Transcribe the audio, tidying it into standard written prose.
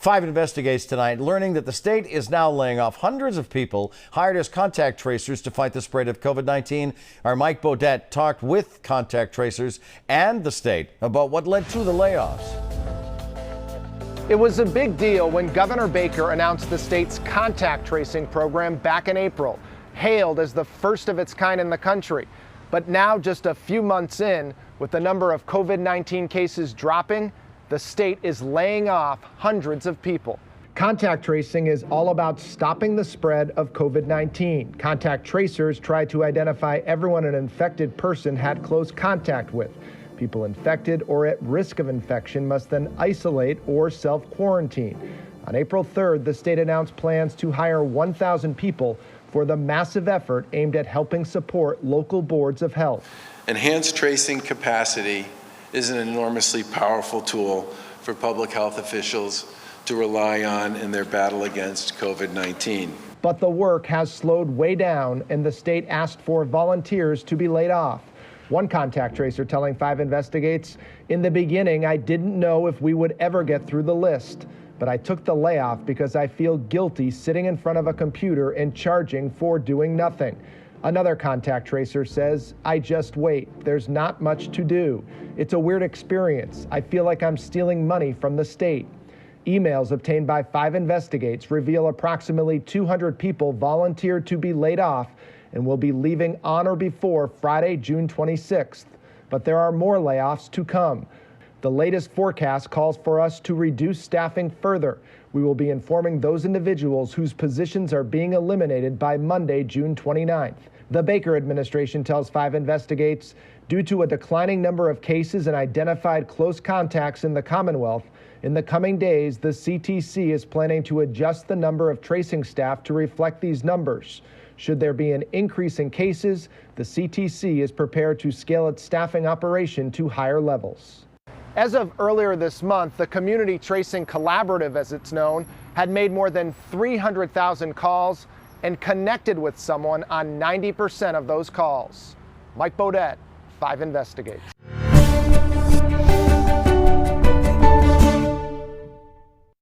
5 investigates tonight, learning that the state is now laying off hundreds of people hired as contact tracers to fight the spread of COVID-19. Our Mike Beaudet talked with contact tracers and the state about what led to the layoffs. It was a big deal when Governor Baker announced the state's contact tracing program back in April, hailed as the first of its kind in the country. But now, just a few months in, with the number of COVID-19 cases dropping, the state is laying off hundreds of people. Contact tracing is all about stopping the spread of COVID-19. Contact tracers try to identify everyone an infected person had close contact with. People infected or at risk of infection must then isolate or self-quarantine. On April 3rd, the state announced plans to hire 1,000 people for the massive effort aimed at helping support local boards of health. Enhanced tracing capacity is an enormously powerful tool for public health officials to rely on in their battle against COVID-19. But the work has slowed way down, and the state asked for volunteers to be laid off. One contact tracer telling 5 Investigates, "In the beginning, I didn't know if we would ever get through the list, but I took the layoff because I feel guilty sitting in front of a computer and charging for doing nothing." Another contact tracer says, "I just wait. There's not much to do. It's a weird experience. I feel like I'm stealing money from the state." Emails obtained by 5 Investigates reveal approximately 200 people volunteered to be laid off and will be leaving on or before Friday, June 26th. But there are more layoffs to come. The latest forecast calls for us to reduce staffing further. We will be informing those individuals whose positions are being eliminated by Monday, June 29th. The Baker administration tells 5 Investigates, due to a declining number of cases and identified close contacts in the Commonwealth, in the coming days, the CTC is planning to adjust the number of tracing staff to reflect these numbers. Should there be an increase in cases, the CTC is prepared to scale its staffing operation to higher levels. As of earlier this month, the Community Tracing Collaborative, as it's known, had made more than 300,000 calls and connected with someone on 90% of those calls. Mike Beaudet, 5 Investigates.